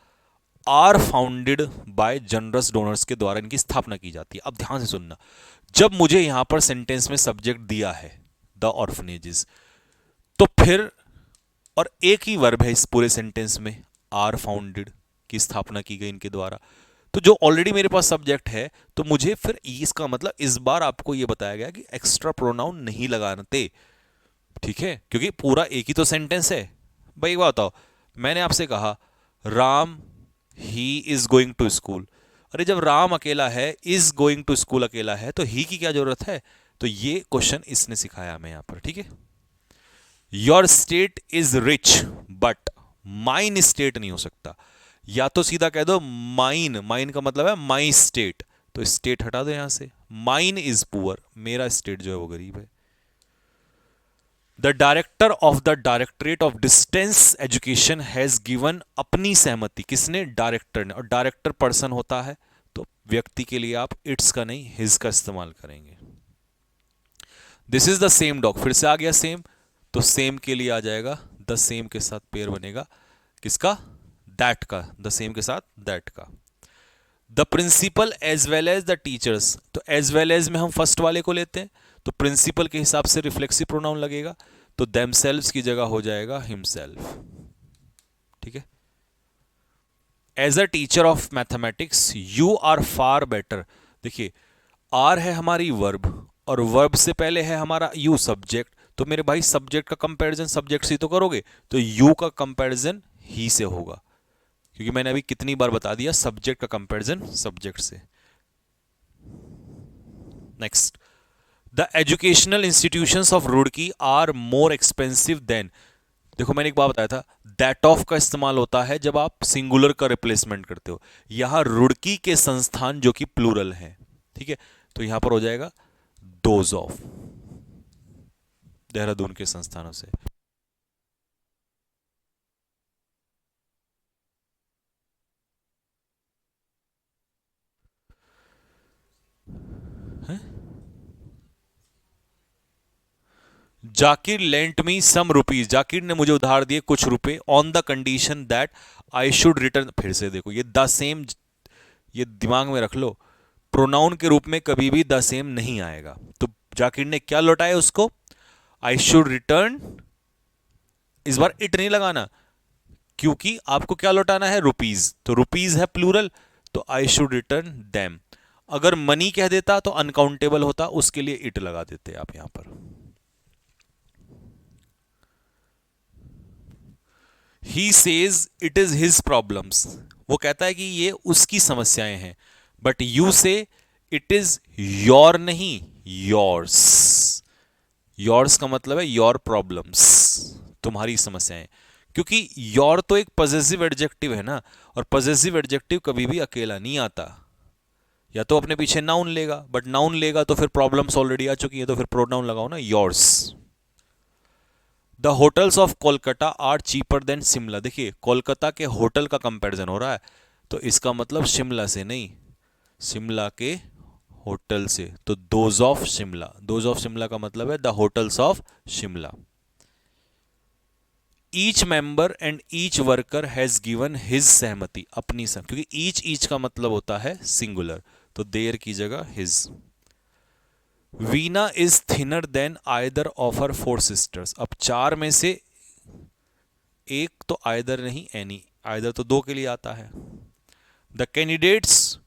S1: are founded by generous donors के द्वारा इनकी स्थापना की जाती है। अब ध्यान से सुनना, जब मुझे यहां पर सेंटेंस में सब्जेक्ट दिया है द ऑर्फनेजेस, तो फिर और एक ही वर्ब है इस पूरे सेंटेंस में, आर फाउंडेड की स्थापना की गई इनके द्वारा, तो जो ऑलरेडी मेरे पास सब्जेक्ट है, तो मुझे फिर इसका मतलब इस बार आपको यह बताया गया कि एक्स्ट्रा प्रोनाउन नहीं लगाते, ठीक है, क्योंकि पूरा एक ही तो सेंटेंस है। भाई एक बात बताओ, मैंने आपसे कहा Ram he is going to school, अरे जब राम अकेला है, इज गोइंग टू स्कूल अकेला है, तो ही की क्या जरूरत है? तो ये क्वेश्चन इसने सिखाया हमें यहां पर, ठीक है। Your state is rich but mine state नहीं हो सकता, या तो सीधा कह दो माइन, माइन का मतलब है माई स्टेट, तो स्टेट हटा दो यहां से, माइन इज पुअर, मेरा स्टेट जो है वो गरीब है। The director of the directorate of distance education has given, अपनी सहमति, किसने? डायरेक्टर ने, और डायरेक्टर पर्सन होता है, तो व्यक्ति के लिए आप इट्स का नहीं हिज का इस्तेमाल करेंगे। This is the same dog, फिर से आ गया सेम, तो सेम के लिए आ जाएगा द सेम के साथ पेयर बनेगा किसका? दैट का, द सेम के साथ दैट का। The principal as well as the teachers, तो एज वेल एज में हम फर्स्ट वाले को लेते हैं, तो प्रिंसिपल के हिसाब से रिफ्लेक्सिव प्रोनाउन लगेगा, तो देमसेल्व्स की जगह हो जाएगा हिमसेल्फ, ठीक है। As a teacher of mathematics you are far better, देखिए आर है हमारी वर्ब, और वर्ब से पहले है हमारा यू सब्जेक्ट, तो मेरे भाई सब्जेक्ट का कंपैरिजन सब्जेक्ट से तो करोगे, तो यू का कंपैरिजन ही से होगा, क्योंकि मैंने अभी कितनी बार बता दिया सब्जेक्ट का कंपैरिजन सब्जेक्ट से। Next, the educational institutions of Roorkee are more expensive than, देखो मैंने एक बात बताया था, दैट ऑफ का इस्तेमाल होता है जब आप सिंगुलर का रिप्लेसमेंट करते हो, यहां रुड़की के संस्थान जो कि प्लूरल है, ठीक है, तो यहां पर हो जाएगा दोज ऑफ, देहरादून के संस्थानों से। जाकिर लेंट मी सम रुपीज, जाकिर ने मुझे उधार दिए कुछ रुपए, on the condition that I should return, फिर से देखो ये द सेम, ये दिमाग में रख लो, प्रोनाउन के रूप में कभी भी द सेम नहीं आएगा, तो जाकिर ने क्या लौटाया उसको? आई शुड रिटर्न, इस बार इट नहीं लगाना, क्योंकि आपको क्या लौटाना है? रुपीज, तो रुपीज है प्लूरल, तो आई शुड रिटर्न दैम। अगर मनी कह देता तो अनकाउंटेबल होता, उसके लिए इट लगा देते आप यहां पर। He says it is his problems, वो कहता है कि ये उसकी समस्याएं हैं, बट यू से इट इज योर नहीं योर्स, योर्स का मतलब है योर प्रॉब्लम्स, तुम्हारी समस्याएं, क्योंकि योर तो एक पॉजेसिव एडजेक्टिव है ना, और पॉजेसिव एडजेक्टिव कभी भी अकेला नहीं आता, या तो अपने पीछे नाउन लेगा, बट नाउन लेगा तो फिर प्रॉब्लम्स ऑलरेडी आ चुकी है, तो फिर प्रोनाउन लगाओ ना yours. The hotels of Kolkata are cheaper than Shimla, देखिए कोलकाता के होटल का कंपैरिजन हो रहा है, तो इसका मतलब शिमला से नहीं, शिमला के होटल से, तो those of Shimla, those of Shimla का मतलब है the hotels of Shimla. Each member and each worker has given his सहमति, अपनी सहमति, क्योंकि ईच का मतलब होता है सिंगुलर, तो देयर की जगह his. Veena is thinner than either of her four sisters, अब चार में से एक तो आइदर नहीं एनी, आइदर तो दो के लिए आता है। द कैंडिडेट्स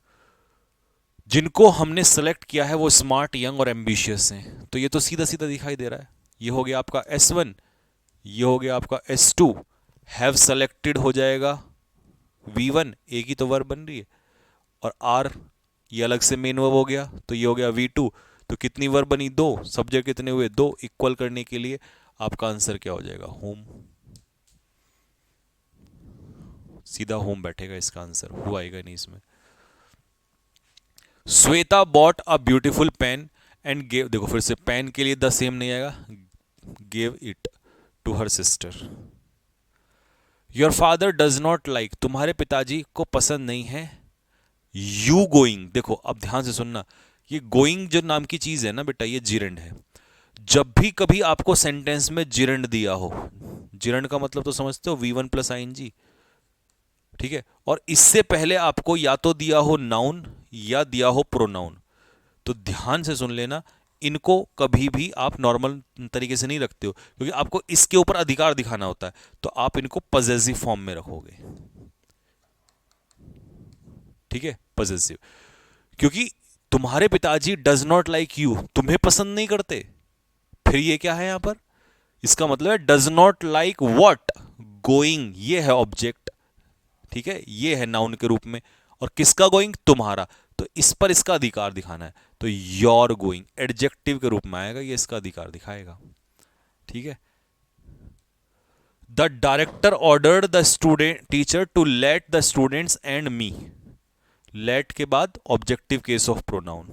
S1: जिनको हमने सेलेक्ट किया है वो स्मार्ट, यंग और एम्बिशियस हैं, तो ये तो सीधा सीधा दिखाई दे रहा है, ये हो गया आपका S1, ये हो गया आपका S2, हैव सेलेक्टेड हो जाएगा V1, एक ही तो वर्ब बन रही है, और आर ये अलग से मेन वर्ब हो गया, तो ये हो गया V2, तो कितनी वर्ब बनी? दो, सब्जेक्ट कितने हुए? दो, इक्वल करने के लिए आपका आंसर क्या हो जाएगा? होम, सीधा होम बैठेगा इसका आंसर, हुआ आएगा नहीं इसमें। Shweta bought a beautiful pen and gave, देखो फिर से पेन के लिए द सेम नहीं आएगा, gave it to her sister. Your father does not like, तुम्हारे पिताजी को पसंद नहीं है यू गोइंग, देखो अब ध्यान से सुनना, ये गोइंग जो नाम की चीज है ना बेटा, ये जिरंड है, जब भी कभी आपको सेंटेंस में जिरंड दिया हो, जिरंड का मतलब तो समझते हो V1 प्लस ING, ठीक है, और इससे पहले आपको या तो दिया हो नाउन या दिया हो प्रोनाउन, तो ध्यान से सुन लेना, इनको कभी भी आप नॉर्मल तरीके से नहीं रखते हो, क्योंकि आपको इसके ऊपर अधिकार दिखाना होता है, तो आप इनको पजेसिव फॉर्म में रखोगे। ठीक है, पजेसिव, क्योंकि तुम्हारे पिताजी डज नॉट लाइक यू, तुम्हें पसंद नहीं करते, फिर ये क्या है यहां पर, इसका मतलब है does not like what, going, ये है ऑब्जेक्ट, ठीक है, ये है नाउन के रूप में, और किसका गोइंग, तुम्हारा, तो इस पर इसका अधिकार दिखाना है, तो योर गोइंग एडजेक्टिव के रूप में आएगा, ये इसका अधिकार दिखाएगा। ठीक है, the director ordered the student teacher to let the students and me, let के बाद objective case of pronoun.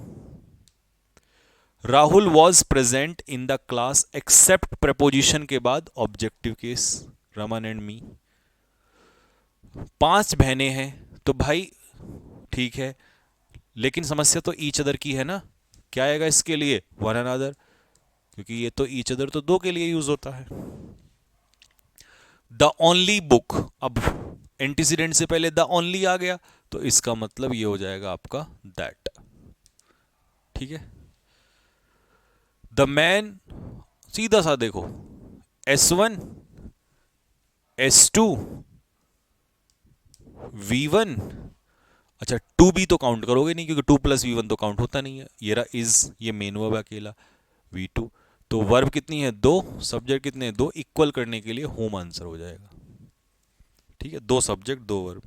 S1: Rahul was present in the class except preposition के बाद objective case, Raman and me. 5 बहनें हैं, तो भाई ठीक है, लेकिन समस्या तो ईच अदर की है ना, क्या आएगा इसके लिए, वन अनदर, क्योंकि ये तो ईच अदर तो दो के लिए यूज होता है। द ओनली बुक, अब एंटीसीडेंट से पहले द ओनली आ गया, तो इसका मतलब ये हो जाएगा आपका दैट। ठीक है, द मैन, सीधा सा देखो, S1 S2 V1, अच्छा 2B तो काउंट करोगे नहीं, क्योंकि 2 + V1 तो काउंट होता नहीं है, ये रहा इज, ये मेन वर्ब अकेला, V2, तो वर्ब कितनी है 2, सब्जेक्ट कितने हैं 2, इक्वल करने के लिए होम आंसर हो जाएगा। ठीक है, 2 subject 2 verb.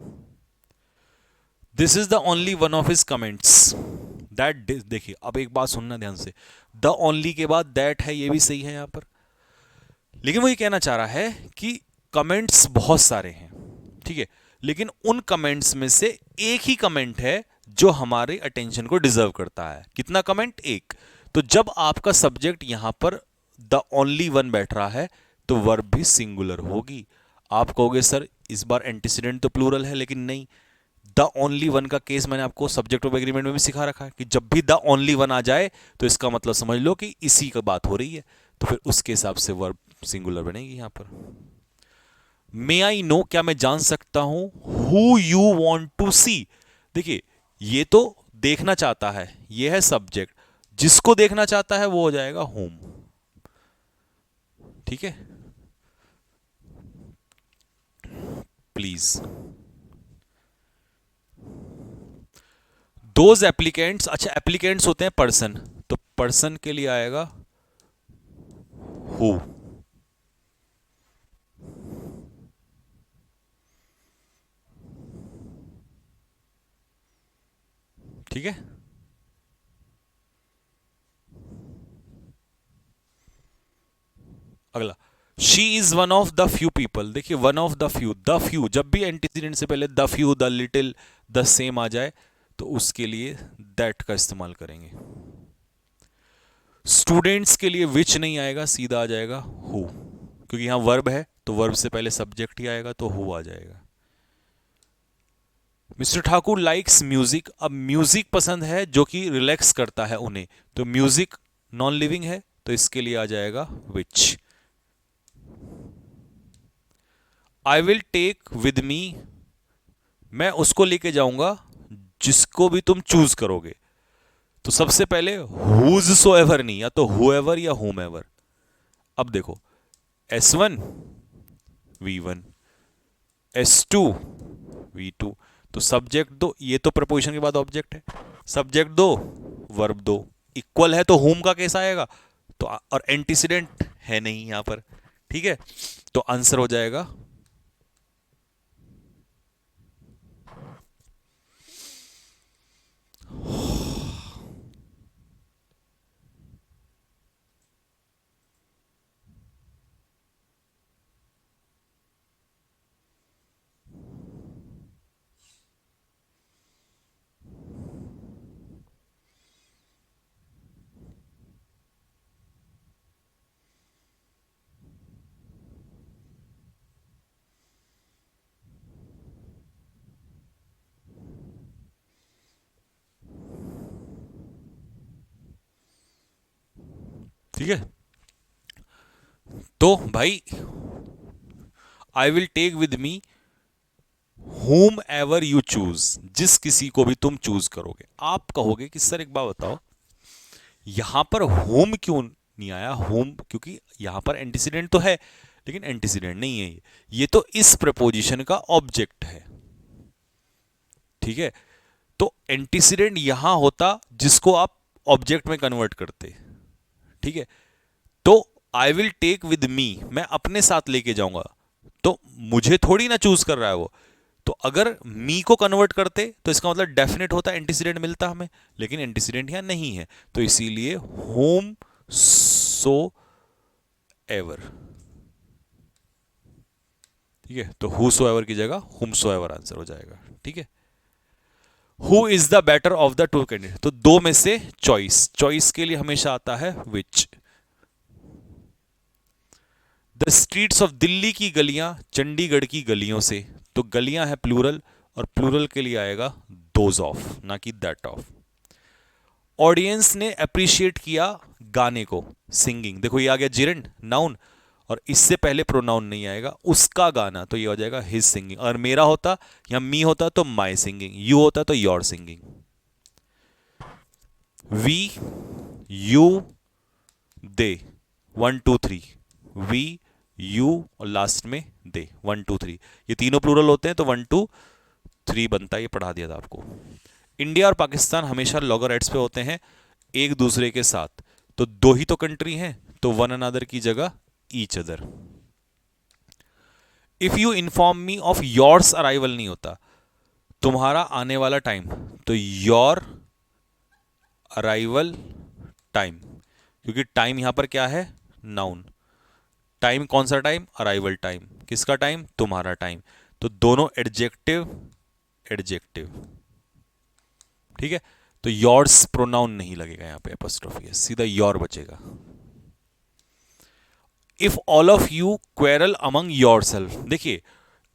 S1: This is the only one of his comments that, देखिए अब एक बात सुनना ध्यान से, द ओनली के बाद दैट है, ये भी सही है यहां पर, लेकिन वो ये कहना चाह रहा है कि कमेंट्स बहुत सारे हैं, ठीक है, लेकिन उन कमेंट्स में से एक ही कमेंट है जो हमारे अटेंशन को डिजर्व करता है। कितना कमेंट, एक, तो जब आपका सब्जेक्ट यहां पर द ओनली वन बैठ रहा है, तो वर्ब भी सिंगुलर होगी। आप कहोगे सर इस बार एंटीसीडेंट तो प्लूरल है, लेकिन नहीं, द ओनली वन का केस मैंने आपको सब्जेक्ट ऑफ एग्रीमेंट में भी सिखा रखा है कि जब भी द ओनली वन आ जाए तो इसका मतलब समझ लो कि इसी का बात हो रही है, तो फिर उसके हिसाब से वर्ब सिंगुलर बनेगी यहां पर। मे आई नो, क्या मैं जान सकता हूं, हु यू वॉन्ट टू सी, देखिए ये तो देखना चाहता है, ये है सब्जेक्ट, जिसको देखना चाहता है वो हो जाएगा होम। ठीक है, प्लीज, दोज एप्लीकेंट्स, अच्छा एप्लीकेंट्स होते हैं पर्सन, तो पर्सन के लिए आएगा हु। ठीक है, अगला, she is one of the few people, देखिए वन ऑफ द फ्यू जब भी एंटीसीडेंट से पहले the few, the little, the same आ जाए, तो उसके लिए दैट का इस्तेमाल करेंगे। स्टूडेंट्स के लिए विच नहीं आएगा, सीधा आ जाएगा हु, क्योंकि यहां वर्ब है तो वर्ब से पहले सब्जेक्ट ही आएगा, तो हु आ जाएगा। मिस्टर ठाकुर लाइक्स म्यूजिक, अब म्यूजिक पसंद है जो कि रिलैक्स करता है उन्हें, तो म्यूजिक नॉन लिविंग है, तो इसके लिए आ जाएगा which. I will take with me, मैं उसको लेके जाऊंगा जिसको भी तुम चूज करोगे, तो सबसे पहले हुज सो एवर नहीं, या तो हुएवर या होम एवर। अब देखो S1 V1, S2 V2, तो सब्जेक्ट दो, ये तो प्रपोजिशन के बाद ऑब्जेक्ट है, सब्जेक्ट दो वर्ब दो, इक्वल है तो होम का केस आएगा, तो और एंटीसीडेंट है नहीं यहां पर। ठीक है, तो आंसर हो जाएगा, ठीक है, तो भाई I will take with me whom ever you choose, जिस किसी को भी तुम चूज करोगे। आप कहोगे कि सर एक बात बताओ, यहां पर whom क्यों नहीं आया? whom क्योंकि यहां पर एंटीसीडेंट तो है, लेकिन एंटीसीडेंट नहीं है ये तो इस प्रपोजिशन का ऑब्जेक्ट है। ठीक है, तो एंटीसीडेंट यहां होता जिसको आप ऑब्जेक्ट में कन्वर्ट करते। ठीक है, तो I will take with me, मैं अपने साथ लेके जाऊंगा, तो मुझे थोड़ी ना चूज कर रहा है वो। तो अगर मी को कन्वर्ट करते तो इसका मतलब डेफिनेट होता, एंटीसीडेंट मिलता हमें, लेकिन एंटीसीडेंट यहां नहीं है, तो इसीलिए होम सो एवर। ठीक है, तो हु सो एवर की जगह हुम सो एवर आंसर हो जाएगा। ठीक है, who is the better of the two candidate, तो दो में से चॉइस, चॉइस के लिए हमेशा आता है विच। द स्ट्रीट्स ऑफ, दिल्ली की गलियां चंडीगढ़ की गलियों से, तो गलियां है प्लूरल, और प्लूरल के लिए आएगा दोज ऑफ, ना कि दैट ऑफ। ऑडियंस ने अप्रिशिएट किया गाने को, सिंगिंग, देखो ये आ गया जिरेंड नाउन, और इससे पहले प्रोनाउन नहीं आएगा, उसका गाना, तो ये हो जाएगा हिज सिंगिंग। अगर मेरा होता या मी होता तो माई सिंगिंग, यू होता तो your singing. We, you, they, 1 2 3, we, you और लास्ट में दे, 1 2 3, ये तीनों प्लूरल होते हैं तो 1 2 3 बनता है, ये पढ़ा दिया था आपको। इंडिया और पाकिस्तान हमेशा लॉगराइट्स पे होते हैं एक दूसरे के साथ, तो दो ही तो कंट्री हैं, तो वन अनदर की जगह each other. If you inform me of yours arrival नहीं होता, तुम्हारा आने वाला टाइम, तो योर अराइवल टाइम, क्योंकि टाइम यहां पर क्या है, नाउन। टाइम कौन सा टाइम, अराइवल टाइम, किसका टाइम, तुम्हारा टाइम, तो दोनों एडजेक्टिव एडजेक्टिव। ठीक है, तो योर्स प्रोनाउन नहीं लगेगा यहां पे, एपोस्ट्रोफी, सीधा योर बचेगा। If all of you quarrel among your self, देखिए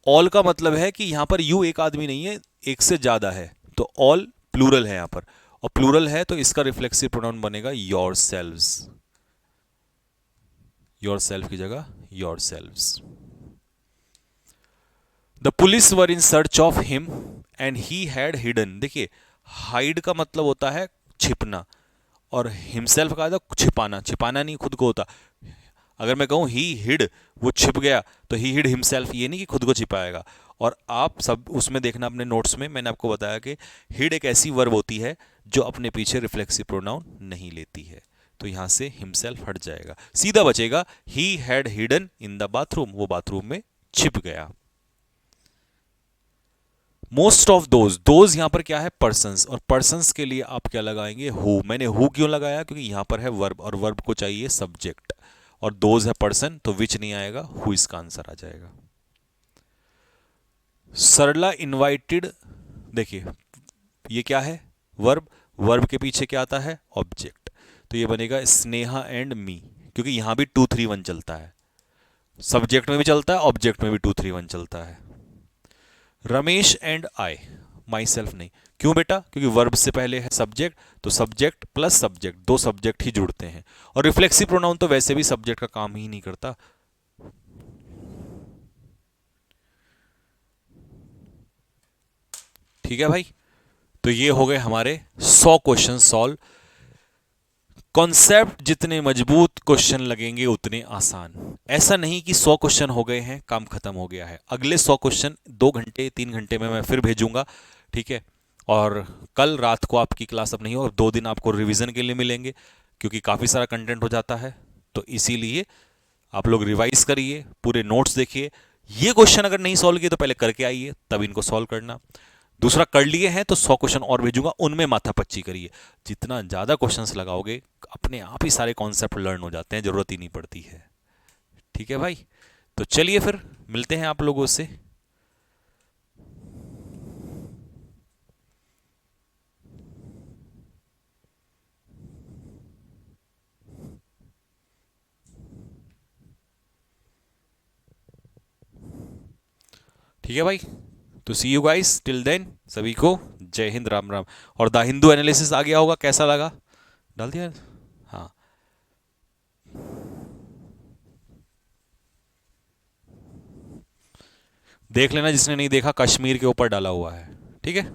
S1: ऑल का मतलब है कि यहां पर यू एक आदमी नहीं है, एक से ज्यादा है, तो ऑल प्लूरल है यहां पर, और प्लूरल है तो इसका रिफ्लेक्सिव प्रोनाउन बनेगा योर सेल्व्स, योर सेल्फ की जगह your selves. The police were in search of him and he had hidden, देखिए हाइड का मतलब होता है छिपना, और हिमसेल्फ का था छिपाना, छिपाना नहीं खुद को होता। अगर मैं कहूं ही हिड, वो छिप गया, तो ही हिड हिमसेल्फ, ये नहीं कि खुद को छिपाएगा। और आप सब उसमें देखना अपने नोट्स में, मैंने आपको बताया कि हिड एक ऐसी वर्ब होती है जो अपने पीछे रिफ्लेक्सिव प्रोनाउन नहीं लेती है, तो यहां से हिमसेल्फ हट जाएगा, सीधा बचेगा he had hidden in the bathroom, वो बाथरूम में छिप गया। मोस्ट ऑफ दोज यहां पर क्या है, पर्सन्स, और पर्सन्स के लिए आप क्या लगाएंगे, हु। मैंने हु क्यों लगाया, क्योंकि यहां पर है वर्ब, और वर्ब को चाहिए सब्जेक्ट, और दोज है पर्सन, तो विच नहीं आएगा, हु इसका आंसर आ जाएगा। सरला इनवाइटेड, देखिए ये क्या है, वर्ब, वर्ब के पीछे क्या आता है, ऑब्जेक्ट, तो ये बनेगा स्नेहा एंड मी, क्योंकि यहां भी 2 3 1 चलता है, सब्जेक्ट में भी चलता है, ऑब्जेक्ट में भी 2 3 1 चलता है। Ramesh and I, my self नहीं, क्यों बेटा, क्योंकि वर्ब से पहले है सब्जेक्ट, तो सब्जेक्ट प्लस सब्जेक्ट, दो सब्जेक्ट ही जुड़ते हैं, और रिफ्लेक्सिव प्रोनाउन तो वैसे भी सब्जेक्ट का काम ही नहीं करता। ठीक है भाई, तो ये हो गए हमारे 100 क्वेश्चन सॉल्व। कॉन्सेप्ट जितने मजबूत, क्वेश्चन लगेंगे उतने आसान। ऐसा नहीं कि 100 क्वेश्चन हो गए हैं काम खत्म हो गया है, अगले 100 क्वेश्चन 2 घंटे 3 घंटे में मैं फिर भेजूंगा। ठीक है, और कल रात को आपकी क्लास अब नहीं हो, और 2 दिन आपको रिवीजन के लिए मिलेंगे, क्योंकि काफ़ी सारा कंटेंट हो जाता है, तो इसीलिए आप लोग रिवाइज करिए, पूरे नोट्स देखिए। ये क्वेश्चन अगर नहीं सॉल्व किए तो पहले करके आइए, तब इनको सॉल्व करना। दूसरा, कर लिए हैं तो 100 क्वेश्चन और भेजूंगा, उनमें माथापच्ची करिए। जितना ज़्यादा क्वेश्चंस लगाओगे अपने आप ही सारे कॉन्सेप्ट लर्न हो जाते हैं, ज़रूरत ही नहीं पड़ती है। ठीक है भाई, तो चलिए फिर मिलते हैं आप लोगों से। ठीक है भाई, तो सी यू गाइस, टिल देन सभी को जय हिंद, राम राम। और द हिंदू एनालिसिस आ गया होगा, कैसा लगा, डाल दिया। हाँ, देख लेना, जिसने नहीं देखा कश्मीर के ऊपर डाला हुआ है, ठीक है।